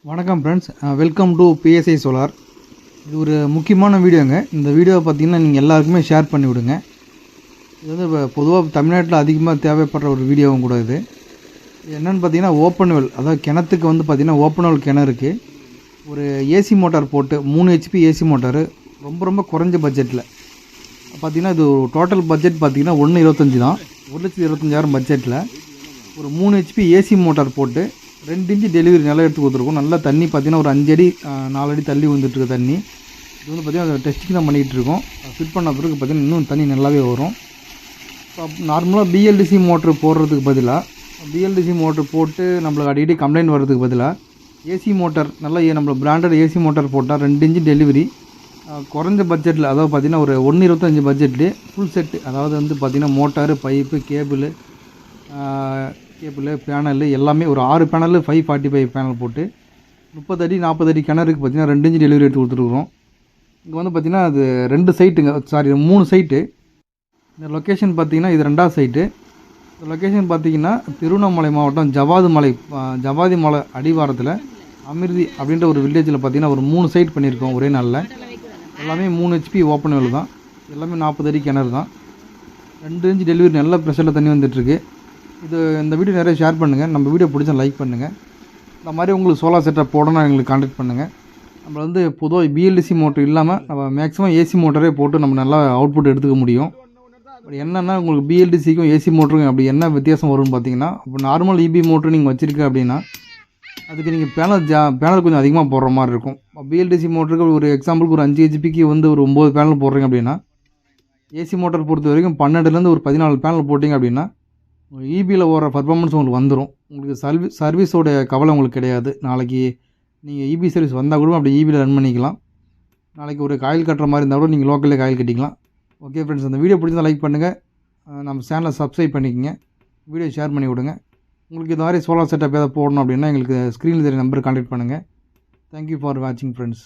வணக்கம் friends, welcome to PSI solar. இது ஒரு முக்கியமான வீடியோங்க. இந்த வீடியோவை பார்த்தீங்கன்னா நீங்கள் எல்லாருக்குமே ஷேர் பண்ணி விடுங்க. இது வந்து இப்போ பொதுவாக தமிழ்நாட்டில் அதிகமாக தேவைப்படுற ஒரு வீடியோவும் கூட. இது என்னென்னு பார்த்தீங்கன்னா ஓப்பன் வெல், அதாவது கிணத்துக்கு வந்து பார்த்திங்கன்னா ஓப்பன் வெல் கிணறுக்கு ஒரு ஏசி மோட்டார் போட்டு 3 ஹெச்பி ஏசி மோட்டாரு ரொம்ப குறைஞ்ச பட்ஜெட்டில் பார்த்திங்கன்னா இது டோட்டல் பட்ஜெட் பார்த்திங்கன்னா 1,25 தான், 1,25,000 பட்ஜெட்டில் ஒரு 3 ஹெச்பி ஏசி மோட்டார் போட்டு 2 இன்ச்சு டெலிவரி நல்லா எடுத்து கொடுத்துருக்கோம். நல்லா தண்ணி பார்த்திங்கன்னா ஒரு 5 அடி 4 அடி தள்ளி வந்துட்டுருக்கு தண்ணி. இது வந்து பார்த்திங்கன்னா டெஸ்டிங் தான் பண்ணிகிட்டு இருக்கோம். ஃபிட் பண்ண பிறகு பார்த்திங்கன்னா இன்னும் தண்ணி நல்லாவே வரும். நார்மலாக பிஎல்டிசி மோட்ரு போடுறதுக்கு பதிலாக பிஎல்டிசி மோட்ரு போட்டு நம்மளுக்கு அடிக்கடி கம்ப்ளைண்ட் வர்றதுக்கு பதிலாக ஏசி மோட்டார் நல்லா நம்ம பிராண்டட் ஏசி மோட்டார் போட்டால் 2 இன்ச்சு டெலிவரி குறைஞ்ச பட்ஜெட்டில், அதாவது பார்த்திங்கன்னா ஒரு 1,25 பட்ஜெட்லேயே ஃபுல் செட்டு, அதாவது வந்து பார்த்திங்கன்னா மோட்டாரு, பைப்பு, கேபிள், பேனல் எல்லாமே ஒரு 6 பேனல் 545 பேனல் போட்டு 30 அடி 40 அடி கிணறுக்கு பார்த்திங்கன்னா 2 இன்ச்சு டெலிவரி எடுத்து கொடுத்துருக்குறோம். இங்கே வந்து பார்த்திங்கன்னா அது 2 சைட்டுங்க, 3 சைட்டு. இந்த லொக்கேஷன் பார்த்திங்கன்னா இது 2வது சைட்டு. இந்த லொக்கேஷன் பார்த்திங்கன்னா திருவண்ணாமலை மாவட்டம் ஜவாதி மலை அடிவாரத்தில் அமிர்தி அப்படின்ற ஒரு வில்லேஜில் பார்த்திங்கன்னா ஒரு 3 சைட் பண்ணியிருக்கோம் ஒரே நாளில். எல்லாமே 3 ஹெச்பி ஓப்பன் வெல் தான், எல்லாமே 40 அடி கிணறு தான். 2 இன்ச்சு டெலிவரி நல்ல ப்ரெஷரில் தண்ணி வந்துட்டுருக்கு. இந்த வீடியோ நிறைய ஷேர் பண்ணுங்கள். நம்ம வீடியோ பிடிச்சா லைக் பண்ணுங்கள். இந்த மாதிரி உங்களுக்கு சோலார் செட்டப் போடணும் எங்களுக்கு கான்டாக்ட் பண்ணுங்கள். நம்ம வந்து பொதுவாக பிஎல்டிசி மோட்டர் இல்லாமல் நம்ம மேக்ஸிமம் ஏசி மோட்டரே போட்டு நம்ம நல்லா அவுட்புட் எடுத்துக்க முடியும். அப்படி என்னென்னா உங்களுக்கு பிஎல்டிசிக்கும் ஏசி மோட்டருக்கும் அப்படி என்ன வித்தியாசம் வரும்னு பார்த்தீங்கன்னா, இப்போ நார்மல் இபி மோட்ரு நீங்கள் வச்சுருக்க அப்படின்னா அதுக்கு நீங்கள் பேனல் கொஞ்சம் அதிகமாக போடுற மாதிரி இருக்கும். பிஎல்டிசி மோட்டருக்கு ஒரு எக்ஸாம்பிளுக்கு ஒரு 5 ஹெச்பிக்கு வந்து ஒரு 9 பேனல் போடுறீங்க அப்படின்னா, ஏசி மோட்டர் பொறுத்த வரைக்கும் 12லேருந்து ஒரு 14 பேனல் போட்டிங்க அப்படின்னா இபியில் ஓடுற பர்ஃபார்மன்ஸ் உங்களுக்கு வந்துடும். உங்களுக்கு சர்வீஸோட கவலை உங்களுக்கு கிடையாது. நாளைக்கு நீங்கள் இபி சர்வீஸ் வந்தால் கூட அப்படி இபியில் ரன் பண்ணிக்கலாம். நாளைக்கு ஒரு காயில் கட்டுற மாதிரி இருந்தால் கூட நீங்கள் லோக்கலில் காயில் கட்டிக்கலாம். ஓகே ஃப்ரெண்ட்ஸ், அந்த வீடியோ பிடிச்சா லைக் பண்ணுங்கள். நம்ம சேனலை சப்ஸ்கிரைப் பண்ணிக்கோங்க. வீடியோ ஷேர் பண்ணி விடுங்க. உங்களுக்கு இந்த மாதிரி சோலார் செட்டப் ஏதாவது போடணும் அப்படின்னா எங்களுக்கு ஸ்க்ரீனில் தெரிய நம்பருக்கு கான்டாக்ட் பண்ணுங்கள். தேங்க்யூ ஃபார் வாட்சிங் ஃப்ரெண்ட்ஸ்.